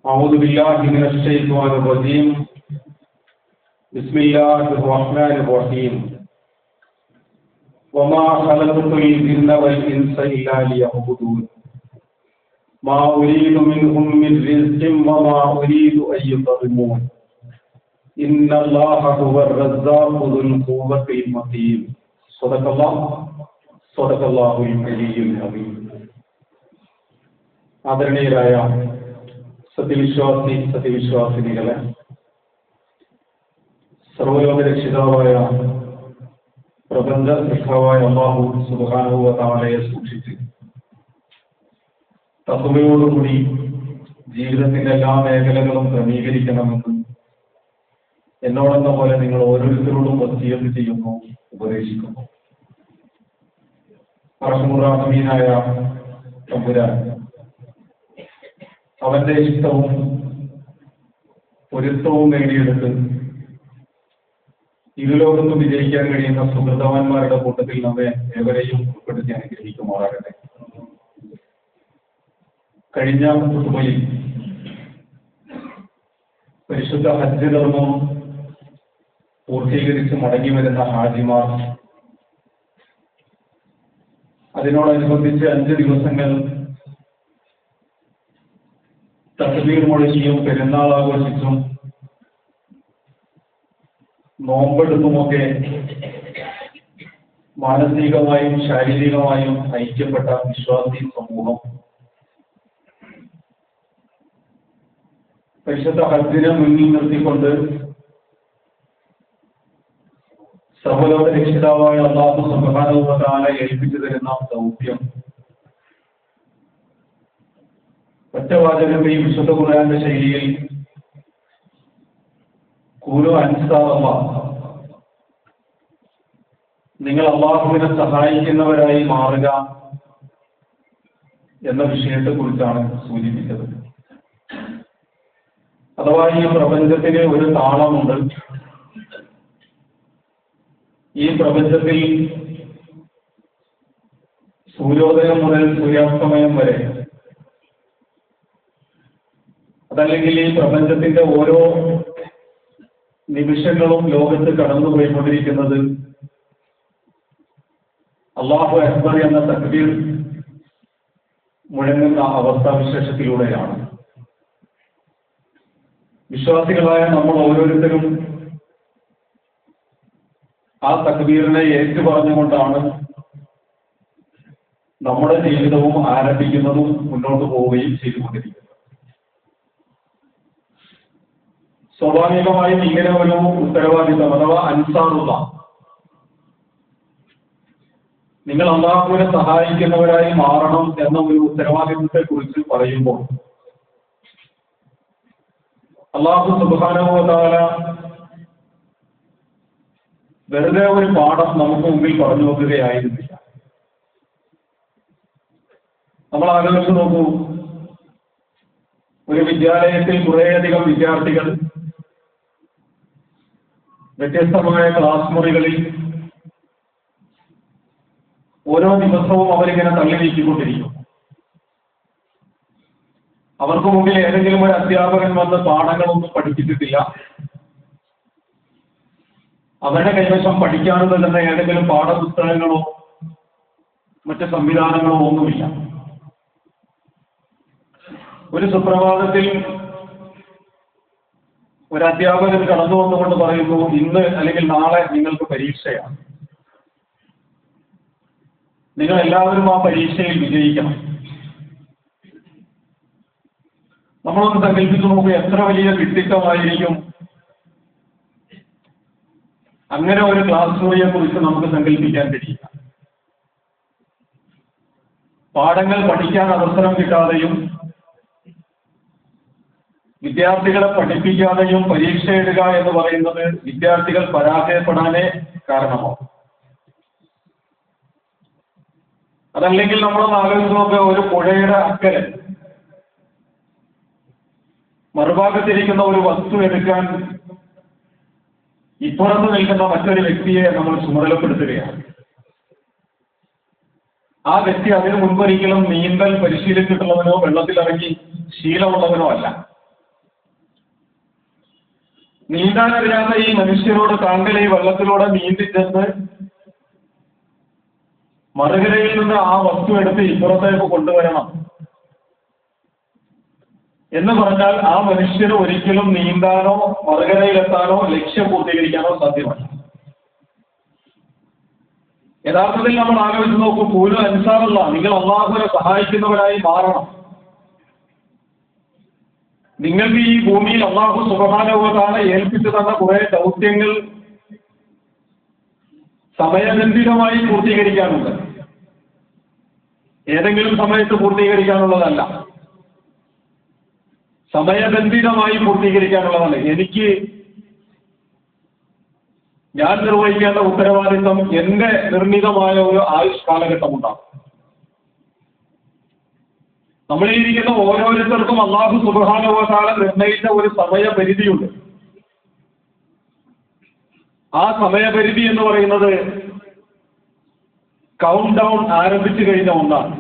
أعوذ بالله من الشيطان الرجيم بسم الله الرحمن الرحيم وما خلقت الجن والإنس إلا ليعبدون ما أريد منهم من رزق وما أريد أن يطعمون إن الله هو الرزاق ذو القوة المتين صدق الله العلي العظيم. ആദരണീയരായ സത്യവിശ്വാസിനികളെ, സർവ്വലോക രക്ഷിതാവായ പ്രപഞ്ച സൃഷ്ടാവായ അല്ലാഹു സുബ്ഹാനഹു വ തആലയെ സൂക്ഷിച്ച് തഖ്വയോടുകൂടി ജീവിതത്തിന്റെ എല്ലാ മേഖലകളും ക്രമീകരിക്കണമെന്ന് എന്നോടെന്ന പോലെ നിങ്ങൾ ഓരോരുത്തരോടും വസിയത്ത് ചെയ്യുന്നു, ഉപദേശിക്കുന്നു. അർഹമുർ-റഹീമായ തമ്പുരാൻ അവന്റെ ഇഷ്ടവും പൊരുത്തവും നേടിയെടുത്ത് ഇരുലോകത്തും വിജയിക്കാൻ കഴിയുന്ന സുഹൃതവാന്മാരുടെ കൂട്ടത്തിൽ നമ്മെ ഏവരെയും ഉൾപ്പെടുത്തി അനുഗ്രഹിക്കുമാറാകട്ടെ. കഴിഞ്ഞ ഖുതുബയിൽ പരിശുദ്ധ ഹജ്ജ് കർമ്മം പൂർത്തീകരിച്ച് മടങ്ങി വരുന്ന ഹാജിമാർ, അതിനോടനുബന്ധിച്ച് 5 ദിവസങ്ങൾ തക്ബീർ മുഴക്കിയും പെരുന്നാൾ ആഘോഷിച്ചും നോമ്പെടുത്തുമൊക്കെ മാനസികമായും ശാരീരികമായും ഐക്യപ്പെട്ട വിശ്വാസി സമൂഹം പരിശുദ്ധ ഹജ്ജിനെ മുന്നിൽ നിർത്തിക്കൊണ്ട് സർവ്വലോക രക്ഷിതാവായ അല്ലാഹു സുബ്ഹാനഹു വ തആല ഏൽപ്പിച്ചു തരുന്ന ദൗത്യം ഒറ്റവാചകത്തിൽ വിശുദ്ധ ഖുർആന്റെ ശൈലിയിൽ ഖൂലു അൻസാറല്ലാഹ്, നിങ്ങൾ അല്ലാഹുവിനെ സഹായിക്കുന്നവരായി മാറുക എന്ന വിഷയത്തെ കുറിച്ചാണ് സൂചിപ്പിച്ചത്. അഥവാ ഈ പ്രപഞ്ചത്തിന് ഒരു താളമുണ്ട്. ഈ പ്രപഞ്ചത്തിൽ സൂര്യോദയം മുതൽ സൂര്യാസ്തമയം വരെ, അതല്ലെങ്കിൽ ഈ പ്രപഞ്ചത്തിന്റെ ഓരോ നിമിഷങ്ങളും ലോകത്ത് കടന്നുപോയിക്കൊണ്ടിരിക്കുന്നത് അല്ലാഹു അക്ബർ എന്ന തക്ബീർ മുഴങ്ങുന്ന അവസ്ഥാവിശേഷത്തിലൂടെയാണ്. വിശ്വാസികളായ നമ്മൾ ഓരോരുത്തരും ആ തക്ബീറിനെ ഏറ്റുപറഞ്ഞുകൊണ്ടാണ് നമ്മുടെ ജീവിതവും ആരംഭിക്കുന്നതും മുന്നോട്ട് പോവുകയും ചെയ്തുകൊണ്ടിരിക്കുന്നത്. സ്വാഭാവികമായും ഇങ്ങനെ ഒരു ഉത്തരവാദിത്തം അഥവാ അൻസാറുള്ള, നിങ്ങൾ അല്ലാഹുവിനെ സഹായിക്കുന്നവരായി മാറണം എന്ന ഒരു ഉത്തരവാദിത്തത്തെ കുറിച്ച് പറയുമ്പോൾ അല്ലാഹു സുബ്ഹാനഹു വ തആല വെറുതെ ഒരു പാഠം നമുക്ക് മുമ്പിൽ പറഞ്ഞു നോക്കുകയായിരുന്നില്ല. നമ്മൾ ആലോചിച്ച് നോക്കൂ, ഒരു വിദ്യാലയത്തിൽ കുറേയധികം വിദ്യാർത്ഥികൾ വ്യത്യസ്തമായ ക്ലാസ് മുറികളിൽ ഓരോ ദിവസവും അവരിങ്ങനെ തള്ളി നീക്കിക്കൊണ്ടിരിക്കും. അവർക്ക് മുമ്പിൽ ഏതെങ്കിലും ഒരു അധ്യാപകൻ വന്ന് പാഠങ്ങളൊന്നും പഠിപ്പിച്ചിട്ടില്ല. അവരുടെ കൈവശം പഠിക്കാനുള്ള തന്നെ ഏതെങ്കിലും പാഠപുസ്തകങ്ങളോ മറ്റ് സംവിധാനങ്ങളോ ഒന്നുമില്ല. ഒരു സുപ്രഭാതത്തിൽ ഒരു അധ്യാപകൻ കടന്നു വന്നുകൊണ്ട് പറയുന്നു, ഇന്ന് അല്ലെങ്കിൽ നാളെ നിങ്ങൾക്ക് പരീക്ഷയാണ്, നിങ്ങൾ എല്ലാവരും ആ പരീക്ഷയിൽ വിജയിക്കണം. നമ്മളൊന്ന് സങ്കല്പിച്ചു നോക്കുക, എത്ര വലിയ വിഡ്ഢിത്തമായിരിക്കും അങ്ങനെ ഒരു ക്ലാസ് മുറിയെ കുറിച്ച് നമുക്ക് സങ്കല്പിക്കാൻ കഴിയില്ല. പാഠങ്ങൾ പഠിക്കാൻ അവസരം കിട്ടാതെയും വിദ്യാർത്ഥികളെ പഠിപ്പിക്കാതെയും പരീക്ഷ എഴുതുക എന്ന് പറയുന്നത് വിദ്യാർത്ഥികൾ പരാജയപ്പെടാനേ കാരണമാവും. അതല്ലെങ്കിൽ നമ്മളൊന്ന് ആലോചിച്ച് നോക്കുക, ഒരു പുഴയുടെ അക്കരെ മറുഭാഗത്തിരിക്കുന്ന ഒരു വസ്തു എടുക്കാൻ ഇപ്പുറത്ത് നിൽക്കുന്ന മറ്റൊരു വ്യക്തിയെ നമ്മൾ ചുമതലപ്പെടുത്തുകയാണ്. ആ വ്യക്തി അതിനു മുൻപൊരിക്കലും നീന്തൽ പരിശീലിച്ചിട്ടുള്ളവനോ വെള്ളത്തിലിറങ്ങി ശീലമുള്ളവനോ അല്ല. നീന്താനറിയാത്ത ഈ മനുഷ്യരോട് താങ്കൾ ഈ വെള്ളത്തിലൂടെ നീന്തിച്ചെന്ന് മറുകരയിൽ നിന്ന് ആ വസ്തു എടുത്ത് ഇപ്പുറത്തേക്ക് കൊണ്ടുവരണം എന്ന് പറഞ്ഞാൽ ആ മനുഷ്യന് ഒരിക്കലും നീന്താനോ മറുകരയിലെത്താനോ ലക്ഷ്യം പൂർത്തീകരിക്കാനോ സാധ്യമല്ല. യഥാർത്ഥത്തിൽ നമ്മൾ ആലോചിച്ച് നോക്കൂ, കൂലു അൻസാറുള്ള, നിങ്ങൾ അള്ളാഹുവിനെ സഹായിക്കുന്നവരായി മാറണം. നിങ്ങൾക്ക് ഈ ഭൂമിയിൽ അള്ളാഹു സുബ്ഹാനഹു വ തആല ഏൽപ്പിച്ചു തന്ന കുറെ ദൗത്യങ്ങൾ സമയബന്ധിതമായി പൂർത്തീകരിക്കാനുണ്ട്. ഏതെങ്കിലും സമയത്ത് പൂർത്തീകരിക്കാനുള്ളതല്ല, സമയബന്ധിതമായി പൂർത്തീകരിക്കാനുള്ളതാണ്. ഞാൻ നിർവഹിക്കേണ്ട ഉത്തരവാദിത്വം എന്റെ നിർണിതമായ ഒരു ആയുഷ് കാലഘട്ടം ഉണ്ടാകും. നമ്മളിരിക്കുന്ന ഓരോരുത്തർക്കും അല്ലാഹു സുബ്ഹാനഹു വ തആല നിർണയിച്ച ഒരു സമയപരിധിയുണ്ട്. ആ സമയപരിധി എന്ന് പറയുന്നത് കൗണ്ട് ഡൗൺ ആരംഭിച്ചു കഴിഞ്ഞ ഒന്നാണ്.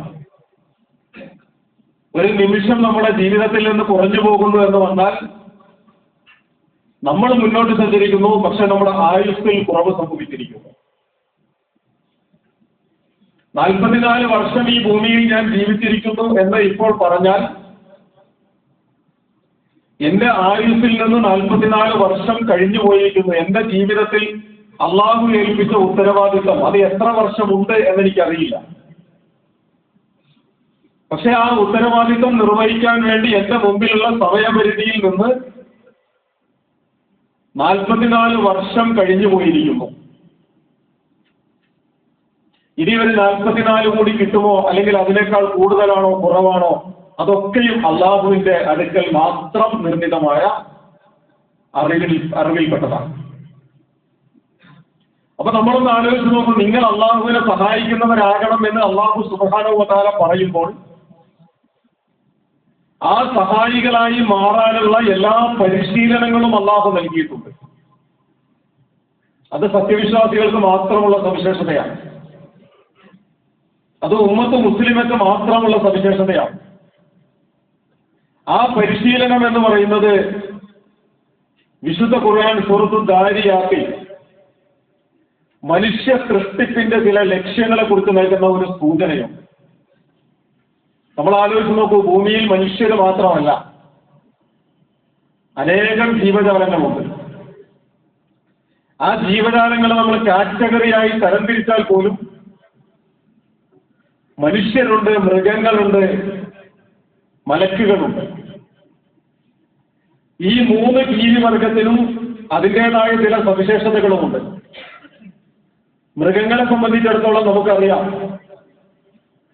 ഒരു നിമിഷം നമ്മുടെ ജീവിതത്തിൽ നിന്ന് കുറഞ്ഞു പോകുന്നു എന്ന് വന്നാൽ നമ്മൾ മുന്നോട്ട് സഞ്ചരിക്കുന്നു, പക്ഷെ നമ്മുടെ ആയുസ്സിൽ കുറവ് സംഭവിച്ചിരിക്കുന്നു. 44 വർഷം ഈ ഭൂമിയിൽ ഞാൻ ജീവിച്ചിരിക്കുന്നു എന്ന് ഇപ്പോൾ പറഞ്ഞാൽ എന്റെ ആയുസ്സിൽ നിന്ന് 44 വർഷം കഴിഞ്ഞു പോയിരിക്കുന്നു. എന്റെ ജീവിതത്തിൽ അള്ളാഹു ഏൽപ്പിച്ച ഉത്തരവാദിത്വം അത് എത്ര വർഷമുണ്ട് എന്നെനിക്കറിയില്ല. പക്ഷെ ആ ഉത്തരവാദിത്വം നിർവഹിക്കാൻ വേണ്ടി എന്റെ മുമ്പിലുള്ള സമയപരിധിയിൽ നിന്ന് 44 വർഷം കഴിഞ്ഞു പോയിരിക്കുന്നു. ഇനി ഒരു 44 കൂടി കിട്ടുമോ, അല്ലെങ്കിൽ അതിനേക്കാൾ കൂടുതലാണോ കുറവാണോ, അതൊക്കെയും അള്ളാഹുവിന്റെ അടുക്കൽ മാത്രം നിർമ്മിതമായ അറിവിൽപ്പെട്ടതാണ്. അപ്പൊ നമ്മളൊന്ന് ആലോചിച്ച് നോക്കും, നിങ്ങൾ അള്ളാഹുവിനെ സഹായിക്കുന്നവരാകണം എന്ന് അള്ളാഹു സുബ്ഹാനഹു വ തആല പറയുമ്പോൾ ആ സഹായികളായി മാറാനുള്ള എല്ലാ പരിശീലനങ്ങളും അള്ളാഹു നൽകിയിട്ടുണ്ട്. അത് സത്യവിശ്വാസികൾക്ക് മാത്രമുള്ള സവിശേഷതയാണ്. അത് ഉമ്മത്ത് മുസ്ലിമക്ക് മാത്രമുള്ള സവിശേഷതയാണ്. ആ പരിശീലനം എന്ന് പറയുന്നത് വിശുദ്ധ ഖുർആൻ സൂറത്തു ദാരിയാത്തിൽ മനുഷ്യ സൃഷ്ടിപ്പിന്റെ ചില ലക്ഷ്യങ്ങളെ കുറിച്ച് നൽകുന്ന ഒരു സൂചനയുണ്ട്. നമ്മൾ ആലോചിച്ച് നോക്കൂ, ഭൂമിയിൽ മനുഷ്യര് മാത്രമല്ല, അനേകം ജീവജാലങ്ങളുണ്ട്. ആ ജീവജാലങ്ങളെ നമ്മൾ കാറ്റഗറിയായി തരംതിരിച്ചാൽ പോലും മനുഷ്യരുണ്ട്, മൃഗങ്ങളുണ്ട്, മലക്കുകളുണ്ട്. ഈ 3 ജീവിവർഗത്തിനും അതിൻ്റെതായ ചില സവിശേഷതകളുമുണ്ട്. മൃഗങ്ങളെ സംബന്ധിച്ചിടത്തോളം നമുക്കറിയാം,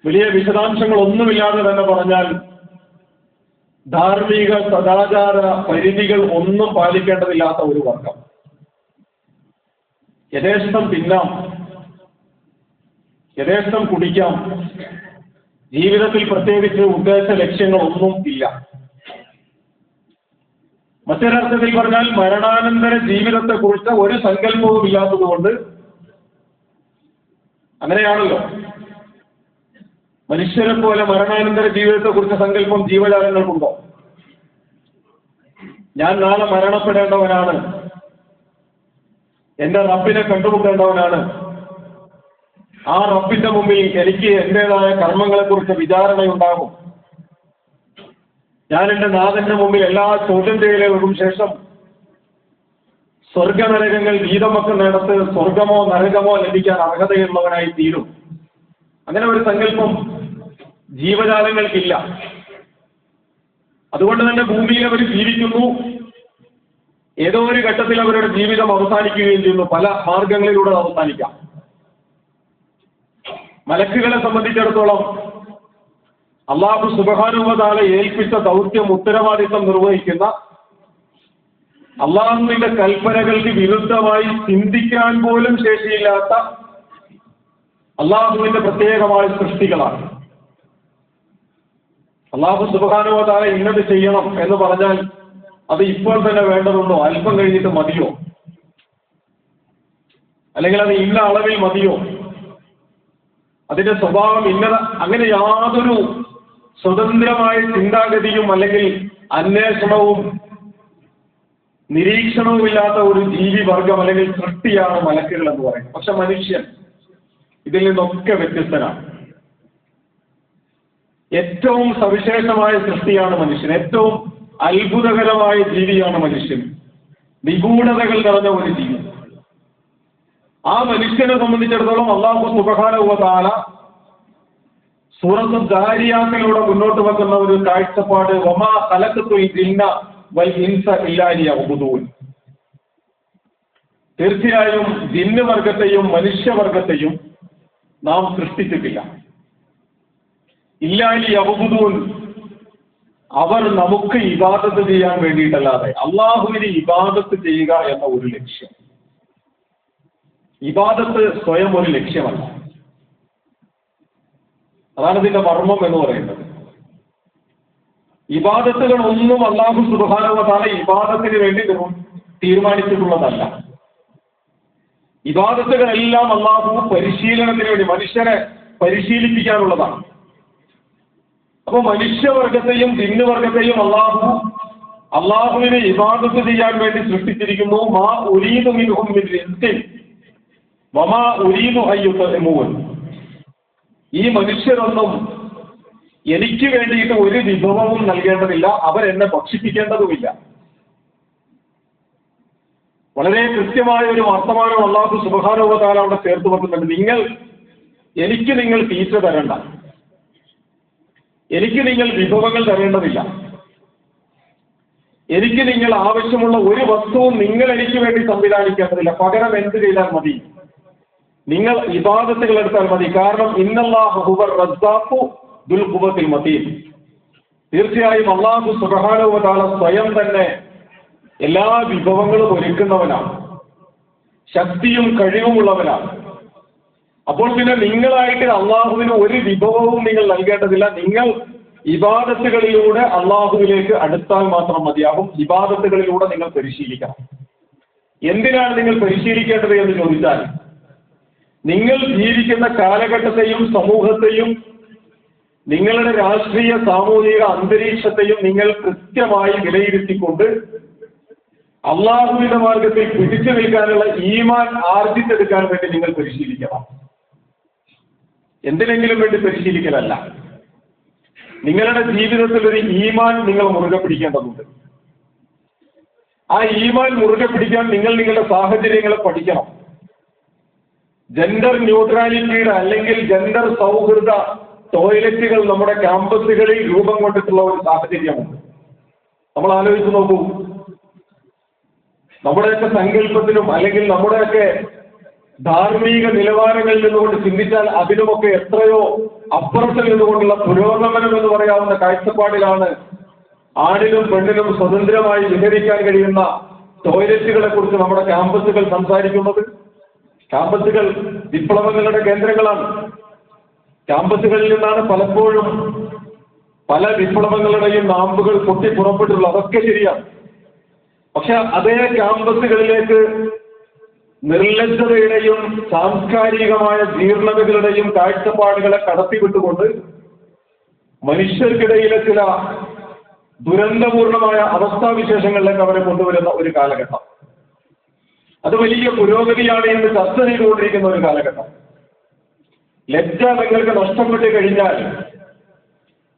വലിയ വിശദാംശങ്ങളൊന്നുമില്ലാതെ തന്നെ പറഞ്ഞാൽ ധാർമ്മിക സദാചാര പരിധികൾ ഒന്നും പാലിക്കേണ്ടതില്ലാത്ത ഒരു വർഗം. യഥേഷ്ടം തിന്നാം, യഥേഷ്ടം കുടിക്കാം, ജീവിതത്തിൽ പ്രത്യേകിച്ച് ഉദ്ദേശ ലക്ഷ്യങ്ങളൊന്നും ഇല്ല. മറ്റൊരർത്ഥത്തിൽ പറഞ്ഞാൽ മരണാനന്തര ജീവിതത്തെക്കുറിച്ച് ഒരു സങ്കല്പവും ഇല്ലാത്തതുകൊണ്ട്, അങ്ങനെയാണല്ലോ, മനുഷ്യരെ പോലെ മരണാനന്തര ജീവിതത്തെക്കുറിച്ച് സങ്കല്പം ജീവജാലങ്ങൾക്കുണ്ടോ? ഞാൻ നാളെ മരണപ്പെടേണ്ടവനാണ്, എന്റെ റബ്ബിനെ കണ്ടുമുട്ടേണ്ടവനാണ്, ആ റബ്ബിന്റെ മുമ്പിൽ എനിക്ക് എന്റേതായ കർമ്മങ്ങളെക്കുറിച്ച് വിചാരണയുണ്ടാകും, ഞാൻ എന്റെ നാഥന്റെ മുമ്പിൽ എല്ലാ ചോദ്യം ചെയ്യലുകൾക്കും ശേഷം സ്വർഗനരകങ്ങൾ വീതമൊക്കെ സ്വർഗമോ നരകമോ ലഭിക്കാൻ അർഹതയുള്ളവനായി തീരും. അങ്ങനെ ഒരു സങ്കല്പം ജീവജാലങ്ങൾക്കില്ല. അതുകൊണ്ട് തന്നെ ഭൂമിയിൽ അവർ ജീവിക്കുന്നു, ഏതോ ഒരു ഘട്ടത്തിൽ അവരുടെ ജീവിതം അവസാനിക്കുകയും ചെയ്യുന്നു. പല മാർഗങ്ങളിലൂടെ അവസാനിക്കാം. മലക്കുകളെ സംബന്ധിച്ചിടത്തോളം അല്ലാഹു സുബ്ഹാനഹു വ തആല ഏൽപ്പിച്ച ദൗത്യം, ഉത്തരവാദിത്വം നിർവഹിക്കുന്ന, അള്ളാഹുവിന്റെ കൽപ്പനകൾക്ക് വിരുദ്ധമായി ചിന്തിക്കാൻ പോലും ശേഷിയില്ലാത്ത അള്ളാഹുവിന്റെ പ്രത്യേകമായ സൃഷ്ടികളാണ്. അല്ലാഹു സുബ്ഹാനഹു വ തആല ഇന്നത് ചെയ്യണം എന്ന് പറഞ്ഞാൽ അത് ഇപ്പോൾ തന്നെ വേണ്ടതുണ്ടോ, അല്പം കഴിഞ്ഞിട്ട് മതിയോ, അല്ലെങ്കിൽ അത് ഇന്ന അളവിൽ മതിയോ, അതിന്റെ സ്വഭാവം ഇന്നത്, അങ്ങനെ യാതൊരു സ്വതന്ത്രമായ ചിന്താഗതിയും അല്ലെങ്കിൽ അന്വേഷണവും നിരീക്ഷണവുമില്ലാത്ത ഒരു ജീവിവർഗം അല്ലെങ്കിൽ സൃഷ്ടിയാണ് മലക്കുകൾ എന്ന് പറയുന്നത്. പക്ഷെ മനുഷ്യൻ ഇതിൽ നിന്നൊക്കെ വ്യത്യസ്തനാണ്. ഏറ്റവും സവിശേഷമായ സൃഷ്ടിയാണ് മനുഷ്യൻ. ഏറ്റവും അത്ഭുതകരമായ ജീവിയാണ് മനുഷ്യൻ. നിഗൂഢതകൾ നിറഞ്ഞ ഒരു ജീവി. ആ മനുഷ്യനെ സംബന്ധിച്ചിടത്തോളം അല്ലാഹു സുബ്ഹാനഹു വ തആല സൂറത്തുൽ ദാരിയാത്തിലൂടെ മുന്നോട്ട് വെക്കുന്ന ഒരു കാഴ്ചപ്പാട്, വമാ ഖലഖതുൽ ജിന്ന വൽ ഇൻസ ഇല്ലാ ലിയഅ്ബുദൂൻ. തീർച്ചയായും ജിന്ന് വർഗത്തെയും മനുഷ്യവർഗത്തെയും നാം സൃഷ്ടിച്ചിട്ടില്ല. ഇല്ലാ ലിയഅ്ബുദൂൻ, അവർ നമുക്ക് ഇബാദത്ത് ചെയ്യാൻ വേണ്ടിയിട്ടല്ലാതെ. അള്ളാഹുവിന് ഇബാദത്ത് ചെയ്യുക എന്ന ഒരു ലക്ഷ്യം. ഇബാദത്ത് സ്വയം ഒരു ലക്ഷ്യമല്ല. അതാണ് ഇതിന്റെ മർമ്മം എന്ന് പറയുന്നത്. ഇബാദത്തുകൾ ഒന്നും അല്ലാഹു സുബ്ഹാനഹു വ തആല ഇബാദത്തിന് വേണ്ടി തീരുമാനിച്ചിട്ടുള്ളതല്ല. ഇബാദത്തുകളെല്ലാം അല്ലാഹു പരിശീലനത്തിന് വേണ്ടി മനുഷ്യനെ പരിശീലിപ്പിക്കാനുള്ളതാണ്. അപ്പൊ മനുഷ്യവർഗത്തെയും ജിന്നുവർഗത്തെയും അള്ളാഹുവിനെ ഇബാദത്ത് ചെയ്യാൻ വേണ്ടി സൃഷ്ടിച്ചിരിക്കുന്നു. മാ ഉരീദു മിൻഹും മിൻ റിസ്ഖിൻ വമാ ഉരീദു അൻ യുത്ഇമൂൻ. ഈ മനുഷ്യരൊന്നും എനിക്ക് വേണ്ടിയിട്ട് ഒരു വിഭവവും നൽകേണ്ടതില്ല, അവരെന്നെ ഭക്ഷിപ്പിക്കേണ്ടതുമില്ല. വളരെ കൃത്യമായ ഒരു വർത്തമാനം അല്ലാഹു സുബ്ഹാനഹു വ തആല അവിടെ ചേർത്ത് വെക്കുന്നുണ്ട്. എനിക്ക് നിങ്ങൾ തീറ്റ തരണ്ട, എനിക്ക് നിങ്ങൾ വിഭവങ്ങൾ തരേണ്ടതില്ല, എനിക്ക് നിങ്ങൾ ആവശ്യമുള്ള ഒരു വസ്തുവും നിങ്ങൾ എനിക്ക് വേണ്ടി സംവിധാനിക്കേണ്ടതില്ല. പകരം എന്ത് ചെയ്താൽ മതി? നിങ്ങൾ ഇബാദത്തുകൾ എടുത്താൽ മതി. കാരണം ഇന്നല്ലാഹു ഹുവർ റസ്സാഖു ദുൽ ഖുവ്വത്തിൽ മതീൻ. തീർച്ചയായും അല്ലാഹു സുബ്ഹാനഹു വ തആല സ്വയം തന്നെ എല്ലാ വിഭവങ്ങളും ഒരുക്കുന്നവനാണ്, ശക്തിയും കഴിവുമുള്ളവനാണ്. അപ്പോൾ പിന്നെ നിങ്ങളായിട്ട് അള്ളാഹുവിന് ഒരു വിഭവവും നിങ്ങൾ നൽകേണ്ടതില്ല. നിങ്ങൾ ഇബാദത്തുകളിലൂടെ അള്ളാഹുവിലേക്ക് അടുത്താൽ മാത്രം മതിയാകും. ഇബാദത്തുകളിലൂടെ നിങ്ങൾ പരിശീലിക്കണം. എന്തിനാണ് നിങ്ങൾ പരിശീലിക്കേണ്ടത് എന്ന് ചോദിച്ചാൽ, നിങ്ങൾ ജീവിക്കുന്ന കാലഘട്ടത്തെയും സമൂഹത്തെയും നിങ്ങളുടെ രാഷ്ട്രീയ സാമൂഹിക അന്തരീക്ഷത്തെയും നിങ്ങൾ കൃത്യമായി വിലയിരുത്തിക്കൊണ്ട് അള്ളാഹുവിന്റെ മാർഗത്തിൽ പിടിച്ചു നിൽക്കാനുള്ള ഈമാൻ ആർജിച്ചെടുക്കാൻ വേണ്ടി നിങ്ങൾ പരിശീലിക്കണം. എന്തിനെങ്കിലും വേണ്ടി പരിശീലിക്കലല്ല. നിങ്ങളുടെ ജീവിതത്തിൽ ഒരു ഈമാൻ നിങ്ങൾ മുറുകെ പിടിക്കേണ്ടതുണ്ട്. ആ ഈമാൻ മുറുകെ പിടിക്കാൻ നിങ്ങൾ നിങ്ങളുടെ സാഹചര്യങ്ങളെ പഠിക്കണം. ജെൻഡർ ന്യൂട്രാലിറ്റിയുടെ അല്ലെങ്കിൽ ജെൻഡർ സൗഹൃദ ടോയ്ലറ്റുകൾ നമ്മുടെ ക്യാമ്പസുകളിൽ രൂപം കൊണ്ടിട്ടുള്ള ഒരു സാഹചര്യമുണ്ട്. നമ്മൾ ആലോചിച്ച് നോക്കൂ. നമ്മുടെയൊക്കെ സങ്കല്പത്തിനും അല്ലെങ്കിൽ നമ്മുടെയൊക്കെ ധാർമ്മിക നിലവാരങ്ങളിൽ നിന്നുകൊണ്ട് ചിന്തിച്ചാൽ അതിനുമൊക്കെ എത്രയോ അപ്പുറത്തിൽ നിന്നുകൊണ്ടുള്ള പുരോഗമനം എന്ന് പറയാവുന്ന കാഴ്ചപ്പാടിലാണ് ആണിനും പെണ്ണിനും സ്വതന്ത്രമായി വിഹരിക്കാൻ കഴിയുന്ന ടോയ്ലറ്റുകളെ കുറിച്ച് നമ്മുടെ ക്യാമ്പസുകൾ സംസാരിക്കുന്നത്. ക്യാമ്പസുകൾ വിപ്ലവങ്ങളുടെ കേന്ദ്രങ്ങളാണ്. ക്യാമ്പസുകളിൽ നിന്നാണ് പലപ്പോഴും പല വിപ്ലവങ്ങളുടെയും നാമ്പുകൾ പൊട്ടി പുറപ്പെട്ടുള്ളത്. അതൊക്കെ ശരിയാണ്. പക്ഷെ അതേ ക്യാമ്പസുകളിലേക്ക് നിർലജ്ജതയുടെയും സാംസ്കാരികമായ ജീർണതകളുടെയും കാഴ്ചപ്പാടുകളെ കടത്തിവിട്ടുകൊണ്ട് മനുഷ്യർക്കിടയിലെ ചില ദുരന്തപൂർണമായ അവസ്ഥാവിശേഷങ്ങളിലേക്ക് അവരെ കൊണ്ടുവരുന്ന ഒരു കാലഘട്ടം. അത് വലിയ പുരോഗതിയാണ് എന്ന് ചർച്ച ചെയ്തുകൊണ്ടിരിക്കുന്ന ഒരു കാലഘട്ടം. ലജ്ജ നിങ്ങൾക്ക് നഷ്ടപ്പെട്ട് കഴിഞ്ഞാൽ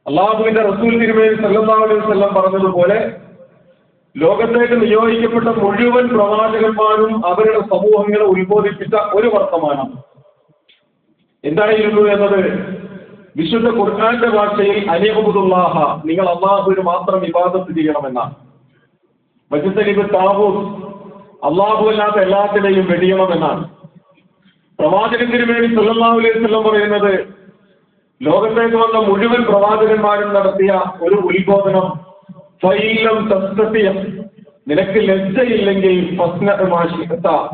അല്ലാഹുവിന്റെ റസൂൽ തിരുമേനി സല്ലല്ലാഹു അലൈഹി വസല്ലം പറഞ്ഞതുപോലെ ലോകത്തേക്ക് നിയോഗിക്കപ്പെട്ട മുഴുവൻ പ്രവാചകന്മാരും അവരുടെ സമൂഹങ്ങളെ ഉത്ബോധിപ്പിച്ച ഒരു വർത്തമാനം എന്തായിരുന്നു എന്നത് വിശുദ്ധ ഖുർആന്റെ ഭാഷയിൽ അനിഅ്ബുദുല്ലാഹ, നിങ്ങൾ അല്ലാഹുവിന് മാത്രം ഇബാദത്ത് ചെയ്യണമെന്നാണ്. വജ്തനിബ് താഗൂത്ത്, അല്ലാഹു അല്ലാത്ത എല്ലാത്തിനെയും വെടിയണമെന്നാണ്. പ്രവാചകൻ തിരുമേനി സല്ലല്ലാഹു അലൈഹി വസല്ലം പറയുന്നത് ലോകത്തേക്ക് വന്ന മുഴുവൻ പ്രവാചകന്മാരും നടത്തിയ ഒരു ഉത്ബോധനം, ഫൈലം തസ്തതിയ, നിനക്ക് ലജ്ജയില്ലെങ്കിൽ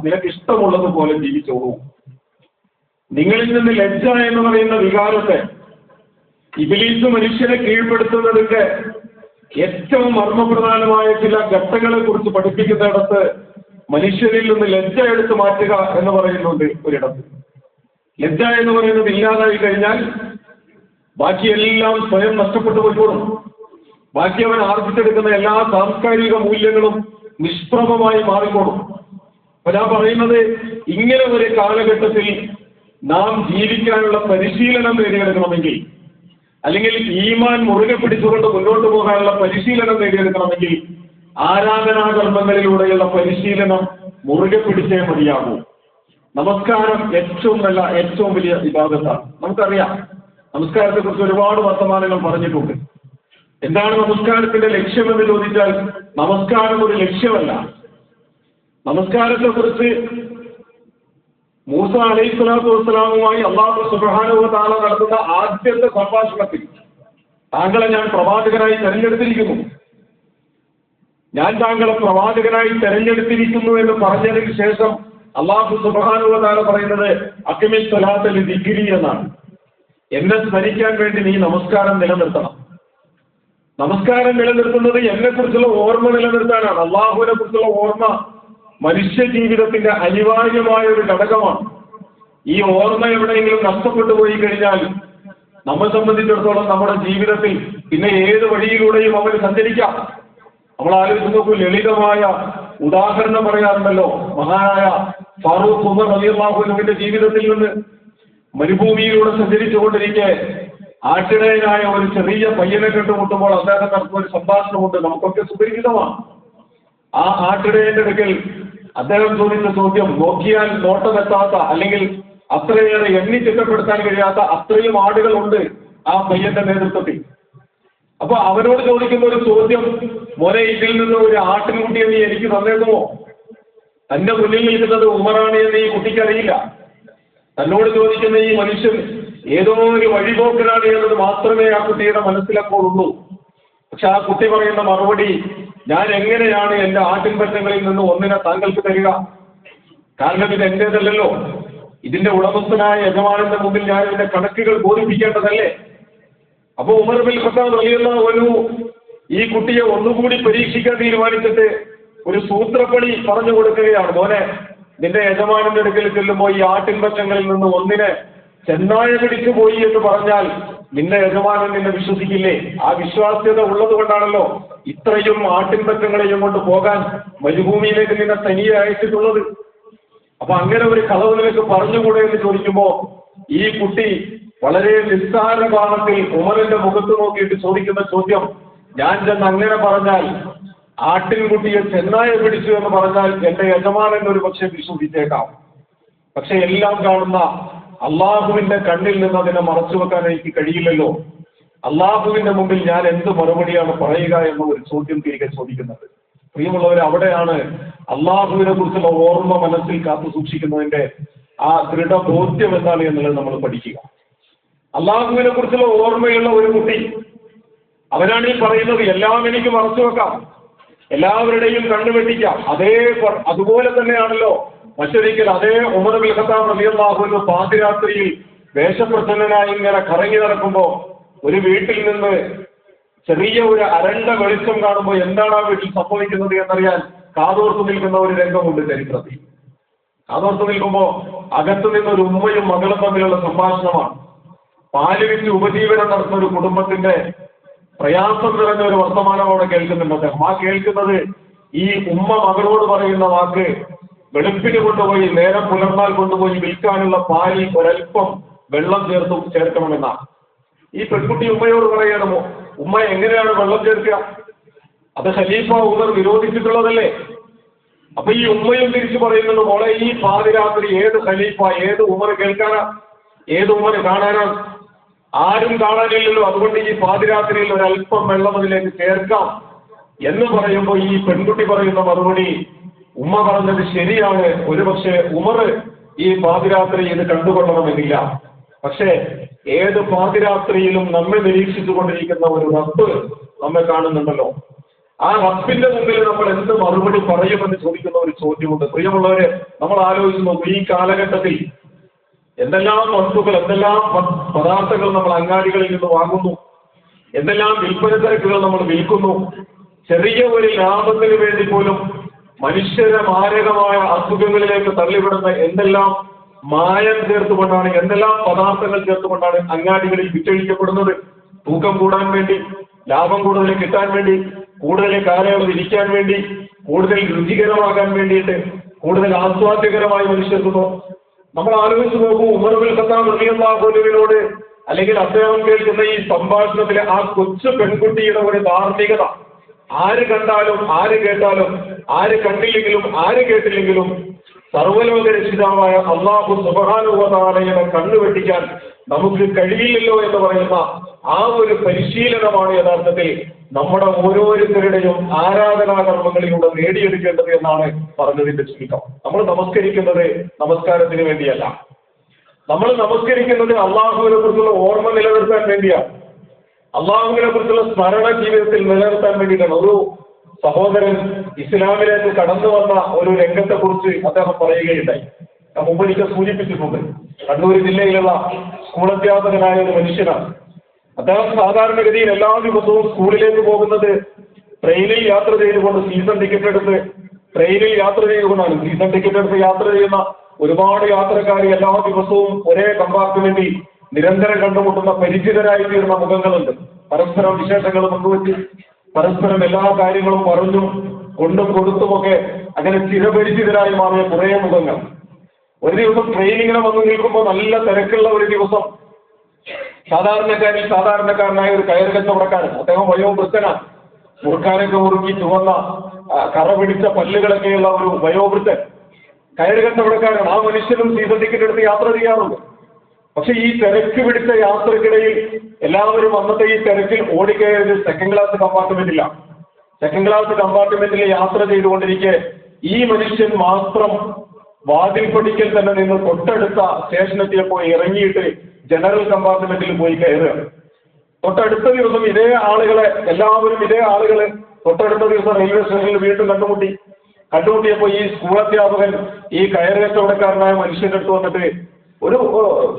നിനക്ക് ഇഷ്ടമുള്ളതുപോലെ ജീവിച്ചോളൂ. നിങ്ങളിൽ നിന്ന് ലജ്ജ എന്ന് പറയുന്ന വികാരത്തെ ഇബ്ലീസ് മനുഷ്യനെ കീഴ്പ്പെടുത്തുന്നതിന്റെ ഏറ്റവും മർമ്മപ്രധാനമായ ചില ഘട്ടങ്ങളെ കുറിച്ച് പഠിപ്പിക്കുന്നിടത്ത് മനുഷ്യരിൽ നിന്ന് ലജ്ജ എടുത്തു മാറ്റുക എന്ന് പറയുന്നുണ്ട് ഒരിടത്ത്. ലജ്ജ എന്ന് പറയുന്നത് ഇല്ലാതായി കഴിഞ്ഞാൽ ബാക്കിയെല്ലാം സ്വയം നഷ്ടപ്പെട്ടു പോയിക്കോളും. ബാക്കി അവൻ ആർജിച്ചെടുക്കുന്ന എല്ലാ സാംസ്കാരിക മൂല്യങ്ങളും നിഷ്പ്രഭമായി മാറിക്കോളും. അപ്പൊ ഞാൻ പറയുന്നത്, ഇങ്ങനെ ഒരു കാലഘട്ടത്തിൽ നാം ജീവിക്കാനുള്ള പരിശീലനം നേടിയെടുക്കണമെങ്കിൽ, അല്ലെങ്കിൽ ഈമാൻ മുറുകെ പിടിച്ചുകൊണ്ട് മുന്നോട്ട് പോകാനുള്ള പരിശീലനം നേടിയെടുക്കണമെങ്കിൽ ആരാധനാകർമ്മങ്ങളിലൂടെയുള്ള പരിശീലനം മുറുകെ പിടിച്ചേ മതിയാകൂ. നമസ്കാരം ഏറ്റവും വലിയ ഇബാദത്താണ്. നമുക്കറിയാം, നമസ്കാരത്തെ കുറിച്ച് ഒരുപാട് വർത്തമാനങ്ങൾ പറഞ്ഞിട്ടുണ്ട്. എന്താണ് നമസ്കാരത്തിന്റെ ലക്ഷ്യമെന്ന് ചോദിച്ചാൽ, നമസ്കാരം ഒരു ലക്ഷ്യമല്ല. നമസ്കാരത്തെ കുറിച്ച് മൂസ അലൈഹിസ്സലാത്തു വസ്സലാമുമായി അല്ലാഹു സുബ്ഹാനഹു വ തആല നടത്തുന്ന ആദ്യത്തെ സംഭാഷണത്തിൽ, താങ്കളെ ഞാൻ പ്രവാചകനായി തെരഞ്ഞെടുത്തിരിക്കുന്നു, ഞാൻ താങ്കളെ പ്രവാചകനായി തെരഞ്ഞെടുത്തിരിക്കുന്നു എന്ന് പറഞ്ഞതിന് ശേഷം അല്ലാഹു സുബ്ഹാനഹു വ തആല പറയുന്നത് അഖിമിസ് സ്വലാത്ത ലിദിക്രി എന്നാണ്. എന്നെ സ്മരിക്കാൻ വേണ്ടി നീ നമസ്കാരം നിലനിർത്തണം. നമസ്കാരം നിലനിർത്തുന്നത് എന്നെക്കുറിച്ചുള്ള ഓർമ്മ നിലനിർത്താനാണ്. അള്ളാഹുവിനെ കുറിച്ചുള്ള ഓർമ്മ മനുഷ്യ ജീവിതത്തിന്റെ അനിവാര്യമായ ഒരു ഘടകമാണ്. ഈ ഓർമ്മ എവിടെയെങ്കിലും നഷ്ടപ്പെട്ടു പോയി കഴിഞ്ഞാൽ നമ്മെ സംബന്ധിച്ചിടത്തോളം നമ്മുടെ ജീവിതത്തിൽ പിന്നെ ഏത് വഴിയിലൂടെയും അവന് സഞ്ചരിക്കാം. നമ്മൾ ആലോചിച്ച് നോക്കൂ, ലളിതമായ ഉദാഹരണം പറയാറുണ്ടല്ലോ. മഹാനായ ഫാറൂഖ് ഉമർ റളിയല്ലാഹു അൻഹുവിന്റെ ജീവിതത്തിൽ നിന്ന് മരുഭൂമിയിലൂടെ സഞ്ചരിച്ചുകൊണ്ടിരിക്കെ ആട്ടിടയനായ ഒരു ചെറിയ പയ്യനെ കണ്ടുമുട്ടുമ്പോൾ അദ്ദേഹം നടത്തുന്ന ഒരു സംഭാഷണമുണ്ട്, നമുക്കൊക്കെ സുപരിചിതമാണ്. ആ ആട്ടിടയന്റെ അടുക്കൽ അദ്ദേഹം ചോദിച്ച ചോദ്യം, നോക്കിയാൽ നോട്ടമെത്താത്ത, അല്ലെങ്കിൽ അത്രയേറെ എണ്ണി ചിട്ടപ്പെടുത്താൻ കഴിയാത്ത അത്രയും ആടുകളുണ്ട് ആ പയ്യന്റെ നേതൃത്വത്തിൽ. അപ്പൊ അവനോട് ചോദിക്കുന്ന ഒരു ചോദ്യം, മോനെ, ഇതിൽ നിന്ന് ഒരു ആട്ടിൻകുട്ടിയെ നീ എനിക്ക് തന്നേക്കുമോ? തന്റെ മുന്നിൽ നിൽക്കുന്നത് ഉമറാണ് എന്ന് ഈ കുട്ടിക്കറിയില്ല. തന്നോട് ചോദിക്കുന്ന ഈ മനുഷ്യൻ ഏതോ ഒരു വഴിപോക്കനാണ് എന്നത് മാത്രമേ ആ കുട്ടിയുടെ മനസ്സിലപ്പോൾ ഉള്ളൂ. പക്ഷെ ആ കുട്ടി പറയുന്ന മറുപടി, ഞാൻ എങ്ങനെയാണ് എന്റെ ആട്ടിൻപറ്റങ്ങളിൽ നിന്ന് ഒന്നിനെ താങ്കൾക്ക് തരിക? കാരണം ഇത് എന്റേതല്ലല്ലോ. ഇതിന്റെ ഉടമസ്ഥനായ യജമാനന്റെ മുമ്പിൽ ഞാൻ ഇതിന്റെ കണക്കുകൾ ബോധിപ്പിക്കേണ്ടതല്ലേ? അപ്പൊ ഉമർ ബിൻ ഖത്താബ് റളിയല്ലാഹു അൻഹു ഈ കുട്ടിയെ ഒന്നുകൂടി പരീക്ഷിക്കാൻ തീരുമാനിച്ചിട്ട് ഒരു സൂത്രപ്പണി പറഞ്ഞു കൊടുക്കുകയാണ്. മോനെ, നിന്റെ യജമാനന്റെ അടുക്കൽ ചെല്ലുമ്പോൾ ഈ ആട്ടിൻപറ്റങ്ങളിൽ നിന്ന് ഒന്നിനെ ചെന്നായ പിടിച്ചു പോയി എന്ന് പറഞ്ഞാൽ നിന്റെ യജമാനൻ നിന്നെ വിശ്വസിക്കില്ലേ? ആ വിശ്വാസ്യത ഉള്ളത് കൊണ്ടാണല്ലോ ഇത്രയും ആട്ടിൻപറ്റങ്ങളെയും കൊണ്ട് പോകാൻ മരുഭൂമിയിലേക്ക് നിന്നെ തനിയെ അയച്ചിട്ടുള്ളത്. അപ്പൊ അങ്ങനെ ഒരു കളവ് നിനക്ക് പറഞ്ഞുകൂടെ എന്ന് ചോദിക്കുമ്പോ ഈ കുട്ടി വളരെ നിസ്സാര ഭാവത്തിൽ ഉമറിന്റെ മുഖത്ത് നോക്കിയിട്ട് ചോദിക്കുന്ന ചോദ്യം, ഞാൻ ചെന്ന് അങ്ങനെ പറഞ്ഞാൽ, ആട്ടിൻകുട്ടിയെ ചെന്നായ പിടിച്ചു എന്ന് പറഞ്ഞാൽ എന്റെ യജമാനൻ ഒരു പക്ഷെ വിശ്വസിച്ചേക്കാം. പക്ഷെ എല്ലാം കാണുന്ന അള്ളാഹുവിന്റെ കണ്ണിൽ നിന്ന് അതിനെ മറച്ചു വെക്കാൻ എനിക്ക് കഴിയില്ലല്ലോ. അള്ളാഹുവിന്റെ മുമ്പിൽ ഞാൻ എന്ത് മറുപടിയാണ് പറയുക എന്ന ഒരു ചോദ്യം തിരികെ ചോദിക്കുന്നത്. പ്രിയമുള്ളവർ, അവിടെയാണ് അള്ളാഹുവിനെ കുറിച്ചുള്ള ഓർമ്മ മനസ്സിൽ കാത്തു സൂക്ഷിക്കുന്നതിന്റെ ആ ദൃഢബോധ്യം എന്താണ് എന്നുള്ളത് നമ്മൾ പഠിക്കുക. അള്ളാഹുവിനെ കുറിച്ചുള്ള ഓർമ്മയുള്ള ഒരു കുട്ടി, അവനാണ് ഈ പറയുന്നത്, എല്ലാം എനിക്ക് മറച്ചു വെക്കാം, എല്ലാവരുടെയും കണ്ണുവെട്ടിക്കാം. അതുപോലെ തന്നെയാണല്ലോ മറ്റൊരിക്കൽ അതേ ഉമർ ബിൻ ഖത്താബ് റളിയല്ലാഹു അൻഹു പാതിരാത്രിയിൽ വേഷപ്രസന്നനായി ഇങ്ങനെ കറങ്ങി നടക്കുമ്പോൾ ഒരു വീട്ടിൽ നിന്ന് ചെറിയ ഒരു അരണ്ട വെളിച്ചം കാണുമ്പോൾ എന്താണ് ആ വീട്ടിൽ സംഭവിക്കുന്നത് എന്നറിയാൻ കാതോർത്തു നിൽക്കുന്ന ഒരു രംഗമുണ്ട് ചരിത്രത്തിൽ. കാതോർത്തു നിൽക്കുമ്പോൾ അകത്തു നിന്നൊരു ഉമ്മയും മകളും തമ്മിലുള്ള സംഭാഷണമാണ്. പാല് വിറ്റ് ഉപജീവനം നടത്തുന്ന ഒരു കുടുംബത്തിന്റെ പ്രയാസം നിറഞ്ഞ ഒരു വർത്തമാനം അവിടെ കേൾക്കുന്നുണ്ട് അദ്ദേഹം. ആ കേൾക്കുന്നത് ഈ ഉമ്മ മകളോട് പറയുന്ന വാക്ക്, വെളുപ്പിന് കൊണ്ടുപോയി നേരം പുലർന്നാൽ കൊണ്ടുപോയി വിൽക്കാനുള്ള പാലിൽ ഒരൽപ്പം വെള്ളം ചേർക്കണമെന്നാണ്. ഈ പെൺകുട്ടി ഉമ്മയോട് പറയണമോ, ഉമ്മ എങ്ങനെയാണ് വെള്ളം ചേർക്കുക? അത് ഖലീഫ ഉമർ വിരോധിച്ചിട്ടുള്ളതല്ലേ? അപ്പൊ ഈ ഉമ്മയും തിരിച്ചു പറയുന്നുണ്ട്, മോളെ, ഈ പാതിരാത്രി ഏത് ഖലീഫ, ഏത് ഉമർ കേൾക്കാനാ, ഏത് ഉമർ കാണാനാണ്? ആരും കാണാനില്ലല്ലോ. അതുകൊണ്ട് ഈ പാതിരാത്രിയിൽ ഒരൽപ്പം വെള്ളം അതിലേക്ക് ചേർക്കാം എന്ന് പറയുമ്പോൾ ഈ പെൺകുട്ടി പറയുന്ന മറുപടി, ഉമ്മ പറഞ്ഞത് ശരിയാണ്, ഒരുപക്ഷെ ഉമർ ഈ പാതിരാത്രി ഇത് കണ്ടുകൊള്ളണമെന്നില്ല. പക്ഷേ ഏത് പാതിരാത്രിയിലും നമ്മെ നിരീക്ഷിച്ചു കൊണ്ടിരിക്കുന്ന ഒരു റബ്ബ് നമ്മെ കാണുന്നുണ്ടല്ലോ. ആ റബ്ബിന്റെ മുമ്പിൽ നമ്മൾ എന്ത് മറുപടി പറയുമെന്ന് ചോദിക്കുന്ന ഒരു ചോദ്യമുണ്ട്. പ്രിയമുള്ളവരെ, നമ്മൾ ആലോചിച്ച് നോക്കൂ, ഈ കാലഘട്ടത്തിൽ എന്തെല്ലാം വസ്തുക്കൾ, എന്തെല്ലാം പദാർത്ഥങ്ങൾ നമ്മൾ അങ്ങാടികളിൽ നിന്ന് വാങ്ങുന്നു, എന്തെല്ലാം വിൽപ്പന തിരക്കുകൾ നമ്മൾ വിൽക്കുന്നു. ചെറിയ ഒരു ലാഭത്തിന് വേണ്ടി പോലും മനുഷ്യരെ മാരകമായ അസുഖങ്ങളിലേക്ക് തള്ളിവിടുന്ന എന്തെല്ലാം മായം ചേർത്തുകൊണ്ടാണ്, എന്തെല്ലാം പദാർത്ഥങ്ങൾ ചേർത്തുകൊണ്ടാണ് അങ്ങാടികളിൽ വിറ്റഴിക്കപ്പെടുന്നത്. തൂക്കം കൂടാൻ വേണ്ടി, ലാഭം കൂടുതൽ കിട്ടാൻ വേണ്ടി, കൂടുതൽ കാലയളവ് ഇരിക്കാൻ വേണ്ടി, കൂടുതൽ രുചികരമാകാൻ വേണ്ടിയിട്ട്, കൂടുതൽ ആസ്വാദ്യകരമായി മനുഷ്യർക്ക് നമ്മൾ ആലോചിച്ച് നോക്കൂ. ഉമർ ഇബ്നുൽ ഖത്താബ് റളിയല്ലാഹു അൻഹുവിനോട് അല്ലെങ്കിൽ അദ്ദേഹം കേൾക്കുന്ന ഈ സംഭാഷണത്തിലെ ആ കൊച്ചു പെൺകുട്ടിയുടെ ഒരു ധാർമ്മികത ആര് കണ്ടാലും ആര് കേട്ടാലും, ആര് കണ്ടില്ലെങ്കിലും ആര് കേട്ടില്ലെങ്കിലും സർവ്വലോക രക്ഷിതാവായ അല്ലാഹു സുബ്ഹാനഹു വ തആലയുടെ കണ്ണു വെട്ടിക്കാൻ നമുക്ക് കഴിയില്ലല്ലോ എന്ന് പറയുന്ന ആ ഒരു പരിശീലനമാണ് യഥാർത്ഥത്തിൽ നമ്മുടെ ഓരോരുത്തരുടെയും ആരാധനാ കർമ്മങ്ങളിലൂടെ നേടിയെടുക്കേണ്ടത് എന്നാണ് പറഞ്ഞതിന്റെ ചുരുക്കം. നമ്മൾ നമസ്കരിക്കുന്നത് നമസ്കാരത്തിന് വേണ്ടിയല്ല. നമ്മൾ നമസ്കരിക്കുന്നത് അള്ളാഹുവിനെ കുറിച്ചുള്ള ഓർമ്മ നിലനിർത്താൻ വേണ്ടിയാണ്. അള്ളാഹുവിനെ കുറിച്ചുള്ള സ്മരണ ജീവിതത്തിൽ നിലനിർത്താൻ വേണ്ടിയിട്ടാണ്. ഒരു സഹോദരൻ ഇസ്ലാമിലേക്ക് കടന്നു വന്ന ഒരു രംഗത്തെ കുറിച്ച് അദ്ദേഹം പറയുകയുണ്ടായി. മുമ്പ് എനിക്ക് സൂചിപ്പിച്ചിട്ടുണ്ട്. കണ്ണൂർ ജില്ലയിലുള്ള സ്കൂൾ അധ്യാപകനായ ഒരു മനുഷ്യനാണ്. അദ്ദേഹം സാധാരണഗതിയിൽ എല്ലാ ദിവസവും സ്കൂളിലേക്ക് പോകുന്നത് ട്രെയിനിൽ യാത്ര ചെയ്തുകൊണ്ട് സീസൺ ടിക്കറ്റ് എടുത്ത് ട്രെയിനിൽ യാത്ര ചെയ്തുകൊണ്ടാണ്. സീസൺ ടിക്കറ്റ് എടുത്ത് യാത്ര ചെയ്യുന്ന ഒരുപാട് യാത്രക്കാർ എല്ലാ ദിവസവും ഒരേ കമ്പാർട്ട്മെന്റിൽ നിരന്തരം കണ്ടുമുട്ടുന്ന പരിചിതരായി തീർന്ന മുഖങ്ങളുണ്ട്. പരസ്പരം വിശേഷങ്ങൾ പങ്കുവച്ച് പരസ്പരം എല്ലാ കാര്യങ്ങളും പറഞ്ഞും കൊണ്ടും കൊടുത്തുമൊക്കെ അങ്ങനെ ചിരപരിചിതരായി മാറിയ കുറേ മുഖങ്ങൾ. ഒരു ദിവസം ട്രെയിനിങ്ങനെ വന്നു നിൽക്കുമ്പോൾ നല്ല തിരക്കുള്ള ഒരു ദിവസം സാധാരണക്കാരനായ ഒരു കയർ കച്ചവടക്കാരൻ, അദ്ദേഹം വയോവൃദ്ധനാണ്. മുറുക്കാനൊക്കെ മുറുക്കി ചുവന്ന കറ പിടിച്ച പല്ലുകളൊക്കെയുള്ള ഒരു വയോവൃദ്ധൻ കയർ കച്ചവടക്കാരൻ. ആ മനുഷ്യനും സീസൺ ടിക്കറ്റ് എടുത്ത് യാത്ര ചെയ്യാറുണ്ട്. പക്ഷെ ഈ തിരക്ക് പിടിച്ച യാത്രക്കിടയിൽ എല്ലാവരും അന്നത്തെ ഈ തിരക്കിൽ ഓടിക്കയറിയത് സെക്കൻഡ് ക്ലാസ് കമ്പാർട്ട്മെന്റില്ല. സെക്കൻഡ് ക്ലാസ് കമ്പാർട്ട്മെന്റിൽ യാത്ര ചെയ്തുകൊണ്ടിരിക്കെ ഈ മനുഷ്യൻ മാത്രം വാതിൽപ്പടിക്കൽ തന്നെ നിന്ന് തൊട്ടടുത്ത സ്റ്റേഷനെത്തിയപ്പോൾ ഇറങ്ങിയിട്ട് ജനറൽ കമ്പാർട്ട്മെന്റിൽ പോയി കയറുകയാണ്. തൊട്ടടുത്ത ദിവസം ഇതേ ആളുകളെ തൊട്ടടുത്ത ദിവസം റെയിൽവേ സ്റ്റേഷനിൽ വീണ്ടും കണ്ടുമുട്ടിയപ്പോൾ ഈ സ്കൂൾ അധ്യാപകൻ ഈ കയറ് കച്ചവടക്കാരനായ മനുഷ്യന്റെ അടുത്ത് വന്നിട്ട് ഒരു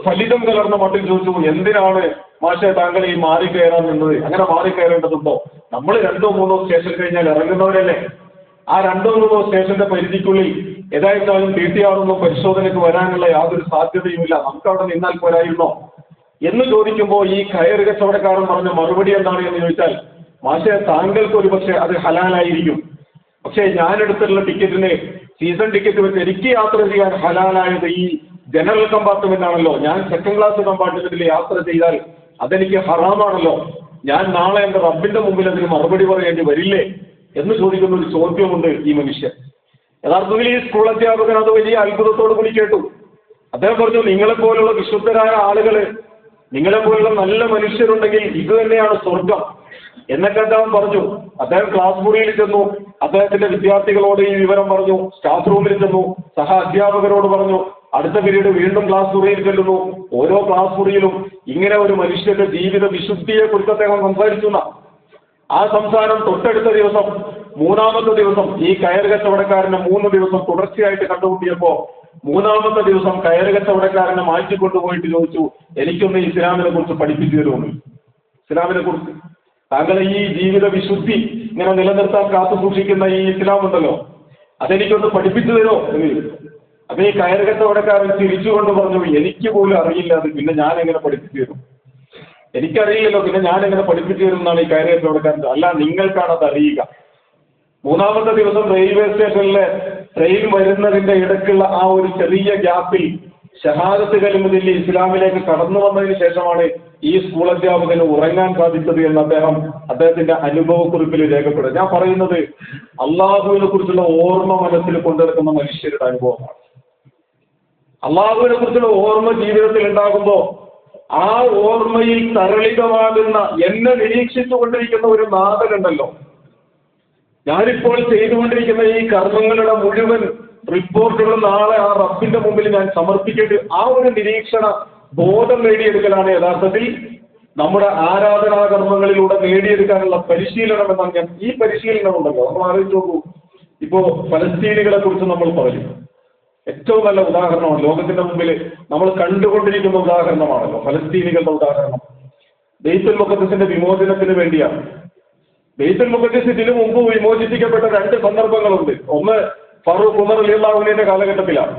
ഫലിതം കലർന്ന മട്ടിൽ ചോദിച്ചു, എന്തിനാണ് മാഷെ താങ്കൾ ഈ മാറിക്കയറാൻ നിന്നത്? അങ്ങനെ മാറിക്കയറേണ്ടതുണ്ടോ? നമ്മൾ 2-3 സ്റ്റേഷൻ കഴിഞ്ഞാൽ ഇറങ്ങുന്നവരല്ലേ? ആ 2-3 സ്റ്റേഷന്റെ പരിധിക്കുള്ളിൽ ഏതായിരുന്നാലും TTR പരിശോധനയ്ക്ക് വരാനുള്ള യാതൊരു സാധ്യതയുമില്ല. നമുക്ക് അവിടെ നിന്നാൽ പോരായിരുന്നോ എന്ന് ചോദിക്കുമ്പോൾ ഈ കയറ് കച്ചവടക്കാരൻ പറഞ്ഞ മറുപടി എന്താണ് എന്ന് ചോദിച്ചാൽ, മാഷെ താങ്കൾക്ക് ഒരു പക്ഷേ അത് ഹലാലായിരിക്കും, പക്ഷേ ഞാനെടുത്തിട്ടുള്ള ടിക്കറ്റിന് സീസൺ ടിക്കറ്റ് വെച്ച് എനിക്ക് യാത്ര ചെയ്യാൻ ഹലാലായത് ഈ ജനറൽ കമ്പാർട്ട്മെന്റ് ആണല്ലോ. ഞാൻ സെക്കൻഡ് ക്ലാസ് കമ്പാർട്ട്മെന്റിൽ യാത്ര ചെയ്താൽ അതെനിക്ക് ഹറാമാണല്ലോ. ഞാൻ നാളെ എൻ്റെ റബ്ബിന്റെ മുമ്പിൽ അതിന് മറുപടി പറയേണ്ടി വരില്ലേ എന്ന് ചോദിക്കുന്ന ഒരു ചോദ്യമുണ്ട് ഈ മനുഷ്യൻ. യഥാർത്ഥത്തിൽ ഈ സ്കൂൾ അധ്യാപകൻ അത് വലിയ അത്ഭുതത്തോടു കൂടി കേട്ടു. അദ്ദേഹം പറഞ്ഞു, നിങ്ങളെപ്പോലുള്ള വിശുദ്ധരായ ആളുകള്, നിങ്ങളെപ്പോലുള്ള നല്ല മനുഷ്യരുണ്ടെങ്കിൽ ഇത് തന്നെയാണ് സ്വർഗം എന്നൊക്കെ അദ്ദേഹം പറഞ്ഞു. അദ്ദേഹം ക്ലാസ് മുറിയിൽ ചെന്നു, അദ്ദേഹത്തിന്റെ വിദ്യാർത്ഥികളോട് ഈ വിവരം പറഞ്ഞു. സ്റ്റാഫ് റൂമിൽ ചെന്നു, സഹ അധ്യാപകരോട് പറഞ്ഞു. അടുത്ത പീരീഡ് വീണ്ടും ക്ലാസ് മുറിയിൽ ചെല്ലുന്നു. ഓരോ ക്ലാസ് മുറിയിലും ഇങ്ങനെ ഒരു മനുഷ്യന്റെ ജീവിത വിശുദ്ധിയെ കുറിച്ച് അദ്ദേഹം സംസാരിച്ചു. ആ സംസാരം തൊട്ടടുത്ത ദിവസം 3-ാമത്തെ ദിവസം ഈ കയറ് കച്ചവടക്കാരനെ 3 ദിവസം തുടർച്ചയായിട്ട് കണ്ടുമുട്ടിയപ്പോ 3-ാമത്തെ ദിവസം കയറ് കച്ചവടക്കാരനെ മാറ്റിക്കൊണ്ടുപോയിട്ട് ചോദിച്ചു, എനിക്കൊന്ന് ഇസ്ലാമിനെ കുറിച്ച് പഠിപ്പിച്ചു തരുമെന്ന്. ഇസ്ലാമിനെ കുറിച്ച് താങ്കളെ ഈ ജീവിത വിശുദ്ധി ഇങ്ങനെ നിലനിർത്താൻ കാത്തു സൂക്ഷിക്കുന്ന ഈ ഇസ്ലാം ഉണ്ടല്ലോ, അതെനിക്കൊന്ന് പഠിപ്പിച്ചു തരുമോ എന്ന് ചോദിച്ചു. അപ്പൊ ഈ കയറ് കച്ചവടക്കാരൻ തിരിച്ചുകൊണ്ട് പറഞ്ഞു, എനിക്ക് പോലും അറിയില്ല അത്, പിന്നെ ഞാൻ എങ്ങനെ പഠിപ്പിച്ചു തരും? എനിക്കറിയില്ലല്ലോ, പിന്നെ ഞാൻ എങ്ങനെ പഠിപ്പിച്ചു തരും എന്നാണ് ഈ കയറ് കച്ചവടക്കാരൻ. അല്ല, നിങ്ങൾക്കാണ് അത് അറിയുക. 3-ാമത്തെ ദിവസം റെയിൽവേ സ്റ്റേഷനിലെ ട്രെയിൻ വരുന്നതിന്റെ ഇടയ്ക്കുള്ള ആ ഒരു ചെറിയ ഗ്യാപ്പിൽ ഷഹാദത്ത് കലിമ ചൊല്ലി ഇസ്ലാമിലേക്ക് കടന്നു വന്നതിന് ശേഷമാണ് ഈ സ്കൂൾ അധ്യാപകന് ഉറങ്ങാൻ സാധിച്ചത് എന്ന് അദ്ദേഹത്തിന്റെ അനുഭവക്കുറിപ്പിൽ രേഖപ്പെടും. ഞാൻ പറയുന്നത് അള്ളാഹുവിനെ കുറിച്ചുള്ള ഓർമ്മ മനസ്സിൽ കൊണ്ടുനടക്കുന്ന മനുഷ്യരുടെ അനുഭവമാണ്. അള്ളാഹുവിനെ കുറിച്ചുള്ള ഓർമ്മ ജീവിതത്തിൽ ഉണ്ടാകുമ്പോൾ ആ ഓർമ്മയിൽ തരളിതമാകുന്ന എന്നെ നിരീക്ഷിച്ചു കൊണ്ടിരിക്കുന്ന ഒരു നാഥനുണ്ടല്ലോ. ഞാനിപ്പോൾ ചെയ്തുകൊണ്ടിരിക്കുന്ന ഈ കർമ്മങ്ങളുടെ മുഴുവൻ റിപ്പോർട്ടുകൾ നാളെ ആ റബ്ബിന്റെ മുമ്പിൽ ഞാൻ സമർപ്പിക്കേണ്ടി, ആ ഒരു നിരീക്ഷണ ബോധം നേടിയെടുക്കലാണ് യഥാർത്ഥത്തിൽ നമ്മുടെ ആരാധനാ കർമ്മങ്ങളിലൂടെ നേടിയെടുക്കാനുള്ള പരിശീലനം എന്നാണ് ഞാൻ. ഈ പരിശീലനം ഉണ്ടല്ലോ, നമ്മൾ ആലോചിച്ച് നോക്കൂ. ഇപ്പോ ഫലസ്തീനികളെ കുറിച്ച് നമ്മൾ പറയും, ഏറ്റവും നല്ല ഉദാഹരണമാണ് ലോകത്തിന്റെ മുമ്പിൽ നമ്മൾ കണ്ടുകൊണ്ടിരിക്കുന്ന ഉദാഹരണമാണല്ലോ ഫലസ്തീനികളുടെ ഉദാഹരണം. ബൈത്തുൽ മുഖദ്ദസിന്റെ വിമോചനത്തിന് വേണ്ടിയാണ്. ബൈത്തുൽ മുഖദ്ദസ് ഇതിനു മുമ്പ് വിമോചിപ്പിക്കപ്പെട്ട 2 സന്ദർഭങ്ങളുണ്ട്. ഒന്ന് ഫറൂഖ് ഉമർ റളിയല്ലാഹു അൻഹുവിന്റെ കാലഘട്ടത്തിലാണ്,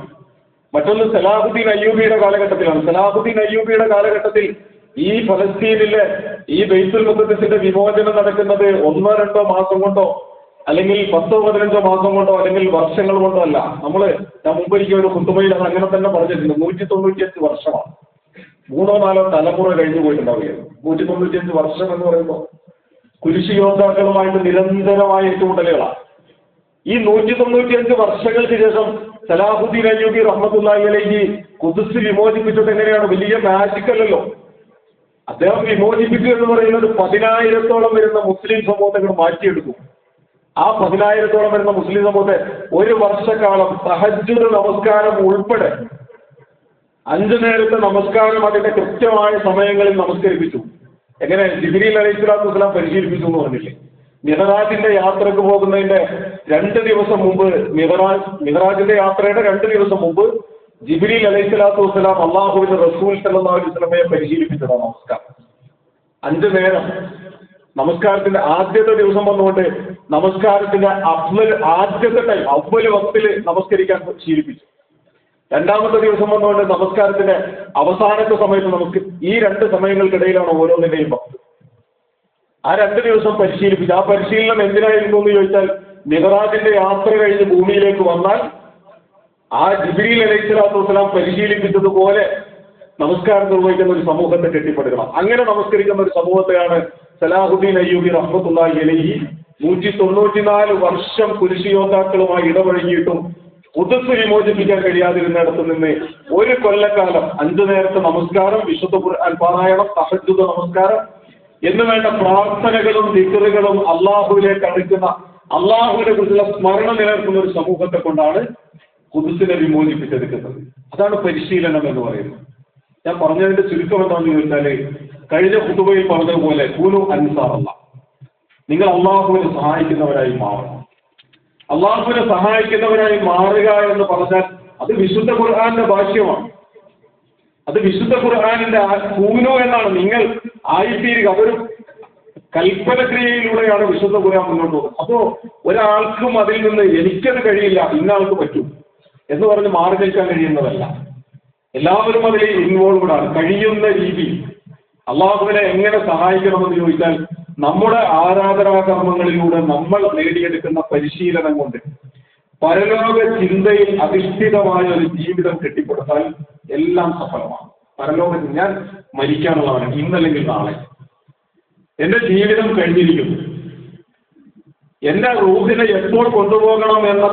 മറ്റൊന്ന് സലാഹുദ്ദീൻ അയ്യൂബിയുടെ കാലഘട്ടത്തിലാണ്. സലാഹുദ്ദീൻ അയ്യൂബിയുടെ കാലഘട്ടത്തിൽ ഈ ഫലസ്തീനിലെ ഈ ബൈത്തുൽ മുഖദ്ദസിന്റെ വിമോചനം നടക്കുന്നത് 1-2 മാസം കൊണ്ടോ അല്ലെങ്കിൽ 10-15 മാസം കൊണ്ടോ അല്ലെങ്കിൽ വർഷങ്ങൾ കൊണ്ടോ അല്ല. ഞാൻ മുമ്പൊരിക്കൽ ഒരു ഖുതുബയിൽ അത് അങ്ങനെ തന്നെ പറഞ്ഞിട്ടുണ്ട്. 195 വർഷമാണ്. 3-4 തലമുറ കഴിഞ്ഞു പോയിട്ടുണ്ടാവുകയാണ്. 195 വർഷം എന്ന് പറയുമ്പോൾ കുരിശ് യോദ്ധാക്കളുമായിട്ട് നിരന്തരമായ ഏറ്റുമുട്ടലുകളാണ്. ഈ 195 വർഷങ്ങൾക്ക് ശേഷം സലാഹുദ്ദീൻ അയ്യൂബി റഹ്മത്തുള്ളാഹി അലൈഹി ഖുദ്സ് വിമോചിപ്പിച്ചത് എങ്ങനെയാണ്? വലിയ മാജിക് അല്ലല്ലോ. അദ്ദേഹം വിമോചിപ്പിക്കുക എന്ന് പറയുന്നത് 10,000-ഓളം വരുന്ന മുസ്ലിം സമൂഹത്തെ മാറ്റിയെടുക്കും. ആ 10,000-ഓളം വരുന്ന മുസ്ലിം സമൂഹത്തെ ഒരു വർഷക്കാലം തഹജ്ജുദ് നമസ്കാരം ഉൾപ്പെടെ 5 നേരത്തെ നമസ്കാരം അതിന്റെ കൃത്യമായ സമയങ്ങളിൽ നമസ്കരിപ്പിച്ചു. എങ്ങനെ? ജിബ്രീൽ അലൈഹിസ്സലാത്തു വസ്സലാം പരിശീലിപ്പിച്ചു എന്ന് പറഞ്ഞില്ലേ? മിഹ്റാജിന്റെ യാത്രക്ക് പോകുന്നതിന്റെ 2 ദിവസം മുമ്പ്, മിഹ്റാജിന്റെ യാത്രയുടെ 2 ദിവസം മുമ്പ് ജിബ്രീൽ അലൈഹിസ്സലാത്തു വസ്സലാം അല്ലാഹുവിന്റെ റസൂൽ സല്ലല്ലാഹു അലൈഹി വസല്ലമയെ പരിശീലിപ്പിച്ചതാണ് നമസ്കാരം. 5 നേരം നമസ്കാരത്തിന്റെ ആദ്യത്തെ ദിവസം വന്നുകൊണ്ട് നമസ്കാരത്തിന്റെ ആദ്യത്തെ ടൈം അവ്വൽ വക്തിൽ നമസ്കരിക്കാൻ ശീലിപ്പിച്ചു. 2ാമത്തെ ദിവസം വന്നുകൊണ്ട് നമസ്കാരത്തിന്റെ അവസാനത്തെ സമയത്ത് ഈ 2 സമയങ്ങൾക്കിടയിലാണ് ഓരോന്നിന്റെയും വക്ത്. ആ 2 ദിവസം പരിശീലിപ്പിച്ചു. ആ പരിശീലനം എന്തിനായിരുന്നു എന്ന് ചോദിച്ചാൽ, മിഹ്റാജിന്റെ യാത്ര കഴിഞ്ഞ് ഭൂമിയിലേക്ക് വന്നാൽ ആ ജിബ്രീൽ അലൈഹിസ്സലാത്തു വസ്സലാം പരിശീലിപ്പിച്ചതുപോലെ നമസ്കാരം നിർവഹിക്കുന്ന ഒരു സമൂഹത്തെ കെട്ടിപ്പടുക്കണം. അങ്ങനെ നമസ്കരിക്കുന്ന ഒരു സമൂഹത്തെയാണ് സലാഹുദ്ദീൻ അയ്യൂബി റഹ്മത്തുള്ളാഹി അലൈഹി 194 വർഷം കുരിശ് യോദ്ധാക്കളുമായി ഇടപഴകിയിട്ടും ഖുദ്സ് വിമോചിപ്പിക്കാൻ കഴിയാതിരുന്നിടത്ത് നിന്ന് ഒരു കൊല്ലക്കാലം 5 നേരത്തെ നമസ്കാരം, വിശുദ്ധ ഖുർആൻ പാരായണം, തഹജ്ജുദ് നമസ്കാരം എന്ന് വേണ്ട പ്രാർത്ഥനകളും ദിക്റുകളും അള്ളാഹുവിലേക്ക് അടുക്കുന്ന, അള്ളാഹുവിനെ കുറിച്ചുള്ള സ്മരണ നിലനിർത്തുന്ന ഒരു സമൂഹത്തെ കൊണ്ടാണ് ഖുദ്സിനെ വിമോചിപ്പിച്ചെടുക്കുന്നത്. അതാണ് പരിശീലനം എന്ന് പറയുന്നത്. ഞാൻ പറഞ്ഞതിന്റെ ചുരുക്കം എന്താണെന്ന് ചോദിച്ചാൽ, കഴിഞ്ഞ ഖുതുബയിൽ പറഞ്ഞതുപോലെ കൂനു അൻസാറല്ല, നിങ്ങൾ അള്ളാഹുവിനെ സഹായിക്കുന്നവരായി മാറണം. അള്ളാഹുവിനെ സഹായിക്കുന്നവരായി മാറുക എന്ന് പറഞ്ഞാൽ അത് വിശുദ്ധ ഖുർആന്റെ ഭാഷ്യമാണ്. അത് വിശുദ്ധ ഖുർആനിന്റെ കൂനു എന്നാണ്, നിങ്ങൾ ആയിത്തീരുക. അതൊരു കൽപ്പനക്രിയയിലൂടെയാണ് വിശുദ്ധ ഖുർആൻ മുന്നോട്ട് പോകുന്നത്. അപ്പോ ഒരാൾക്കും അതിൽ നിന്ന് എനിക്കത് കഴിയില്ല, ഇന്നാൾക്ക് പറ്റും എന്ന് പറഞ്ഞ് മാറി നിൽക്കാൻ കഴിയുന്നതല്ല. എല്ലാവരും അതിൽ ഇൻവോൾവ്ഡ് ആണ്. കഴിയുന്ന രീതി അള്ളാഹുവിനെ എങ്ങനെ സഹായിക്കണമെന്ന് ചോദിച്ചാൽ, നമ്മുടെ ആരാധനാകർമ്മങ്ങളിലൂടെ നമ്മൾ നേടിയെടുക്കുന്ന പരിശീലനം കൊണ്ട് പരലോക ചിന്തയിൽ അധിഷ്ഠിതമായ ഒരു ജീവിതം കെട്ടിപ്പടുത്താൽ എല്ലാം സഫലമാണ്. പരലോകത്തിൽ ഞാൻ മരിക്കാനുള്ളവന്, ഇന്നല്ലെങ്കിൽ നാളെ എന്റെ ജീവിതം കഴിഞ്ഞിരിക്കുന്നു. എന്റെ റൂഹിനെ എപ്പോൾ കൊണ്ടുപോകണമെന്ന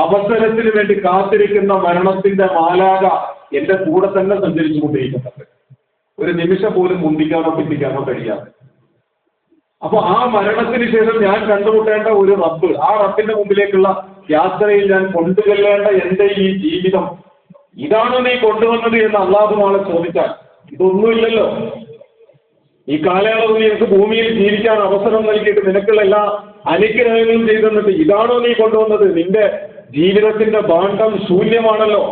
അവസരത്തിന് വേണ്ടി കാത്തിരിക്കുന്ന മരണത്തിന്റെ മാലാക എന്റെ കൂടെ തന്നെ സഞ്ചരിച്ചു കൊണ്ടിരിക്കുന്നുണ്ട്. ഒരു നിമിഷം പോലും മുന്തിക്കാനോ പിന്തിക്കാനോ കഴിയാതെ. അപ്പൊ ആ മരണത്തിന് ശേഷം ഞാൻ കണ്ടുമുട്ടേണ്ട ഒരു റബ്ബ്, ആ റബ്ബിന്റെ മുമ്പിലേക്കുള്ള യാത്രയിൽ ഞാൻ കൊണ്ടുചെല്ലേണ്ട എന്റെ ഈ ജീവിതം ഇതാണോ നീ കൊണ്ടുവന്നത് എന്ന് അള്ളാഹു നാളെ ചോദിച്ചാൽ, ഇതൊന്നുമില്ലല്ലോ. ഈ കാലയളവ് നിനക്ക് ഭൂമിയിൽ ജീവിക്കാൻ അവസരം നൽകിയിട്ട് നിനക്കുള്ള എല്ലാ അനുഗ്രഹങ്ങളും ചെയ്തെന്നിട്ട് ഇതാണോ നീ കൊണ്ടുവന്നത്? നിന്റെ ജീവിതത്തിന്റെ ഭാണ്ഡം ശൂന്യമാണല്ലോ.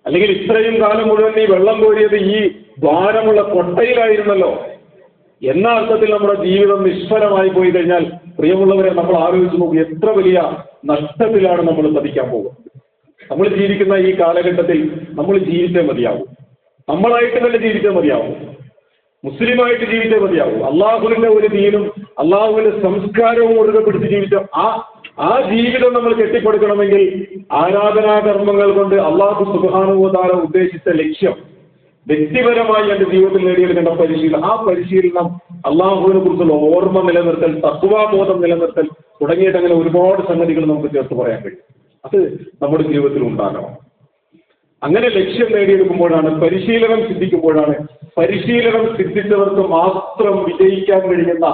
അല്ലെങ്കിൽ ഇത്രയും കാലം മുഴുവൻ നീ വെള്ളം കോരിയത് ഈ ദ്വാരമുള്ള കൊട്ടയിലായിരുന്നല്ലോ എന്ന അർത്ഥത്തിൽ നമ്മുടെ ജീവിതം നിഷ്ഫലമായി പോയി കഴിഞ്ഞാൽ, പ്രിയമുള്ളവരെ, നമ്മൾ ആലോചിച്ച് നോക്കും, എത്ര വലിയ നഷ്ടത്തിലാണ് നമ്മൾ പതിക്കാൻ പോകുന്നത്. നമ്മൾ ജീവിക്കുന്ന ഈ കാലഘട്ടത്തിൽ നമ്മൾ ജീവിച്ചേ മതിയാവും. നമ്മളായിട്ട് തന്നെ ജീവിച്ചേ മതിയാവും. മുസ്ലിമായിട്ട് ജീവിച്ചേ മതിയാവും. അള്ളാഹുവിന്റെ ഒരു ദീനും അള്ളാഹുവിന്റെ സംസ്കാരവും മുറുകെ പിടിച്ച് ജീവിച്ച ആ ജീവിതം നമ്മൾ കെട്ടിപ്പടുക്കണമെങ്കിൽ ആരാധനാകർമ്മങ്ങൾ കൊണ്ട് അള്ളാഹു സുബ്ഹാനഹു വ തആല ഉദ്ദേശിച്ച ലക്ഷ്യം വ്യക്തിപരമായി എന്റെ ജീവിതത്തിൽ നേടിയെടുക്കേണ്ട പരിശീലനം, ആ പരിശീലനം അള്ളാഹുവിനെ കുറിച്ചുള്ള ഓർമ്മ നിലനിർത്തൽ, തഖ്വാബോധം നിലനിർത്തൽ തുടങ്ങിയിട്ട് അങ്ങനെ ഒരുപാട് സംഗതികൾ നമുക്ക് ചേർത്ത് പറയാൻ കഴിയും. അത് നമ്മുടെ ജീവിതത്തിൽ ഉണ്ടാകണം. അങ്ങനെ ലക്ഷ്യം നേടിയെടുക്കുമ്പോഴാണ്, പരിശീലനം സിദ്ധിക്കുമ്പോഴാണ്, പരിശീലനം സിദ്ധിച്ചവർക്ക് മാത്രം വിജയിക്കാൻ കഴിയുന്ന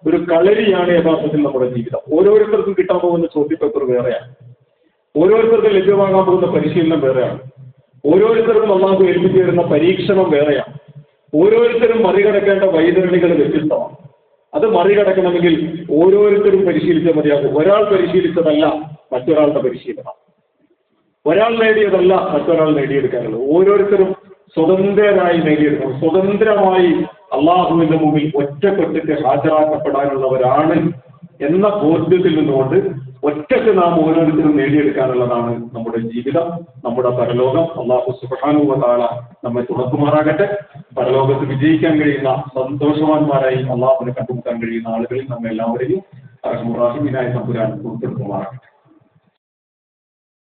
ഒരു കളരിയാണ് യഥാർത്ഥത്തിൽ നമ്മുടെ ജീവിതം. ഓരോരുത്തർക്കും കിട്ടാൻ പോകുന്ന ചോദ്യപേപ്പർ വേറെയാണ്. ഓരോരുത്തർക്കും ലഭ്യമാകാൻ പോകുന്ന പരിശീലനം വേറെയാണ്. ഓരോരുത്തർക്കും അള്ളാഹു ഏൽപ്പിച്ചു തരുന്ന പരീക്ഷണം വേറെയാണ്. ഓരോരുത്തരും മറികടക്കേണ്ട വൈതരണികൾ വ്യത്യസ്തമാണ്. അത് മറികടക്കണമെങ്കിൽ ഓരോരുത്തരും പരിശീലിച്ചാൽ മതിയാകും. ഒരാൾ പരിശീലിച്ചതല്ല മറ്റൊരാളുടെ പരിശീലനം, ഒരാൾ നേടിയതല്ല മറ്റൊരാൾ നേടിയെടുക്കാനുള്ളത്. ഓരോരുത്തരും സ്വതന്ത്രരായി നേടിയെടുക്കണം. സ്വതന്ത്രമായി അള്ളാഹുവിന്റെ മുമ്പിൽ ഒറ്റപ്പെട്ടിട്ട് ഹാജരാക്കപ്പെടാനുള്ളവരാണ് എന്ന ബോധ്യത്തിൽ നിന്നുകൊണ്ട് ഒറ്റയ്ക്ക് നാം ഓരോരുത്തരും നേടിയെടുക്കാനുള്ളതാണ് നമ്മുടെ ജീവിതം, നമ്മുടെ പരലോകം. അല്ലാഹു സുബ്ഹാനഹു വ തആല നമ്മെ തുണക്കുമാറാകട്ടെ. പരലോകത്ത് വിജയിക്കാൻ കഴിയുന്ന സന്തോഷവാന്മാരായി അള്ളാഹുവിനെ കണ്ടുമുട്ടാൻ കഴിയുന്ന ആളുകളിൽ നമ്മെ എല്ലാവരെയും റഹ്മുർ റഹീമിനായ തമ്പുരാൻ ഉൾപ്പെടുത്തുമാറാകട്ടെ.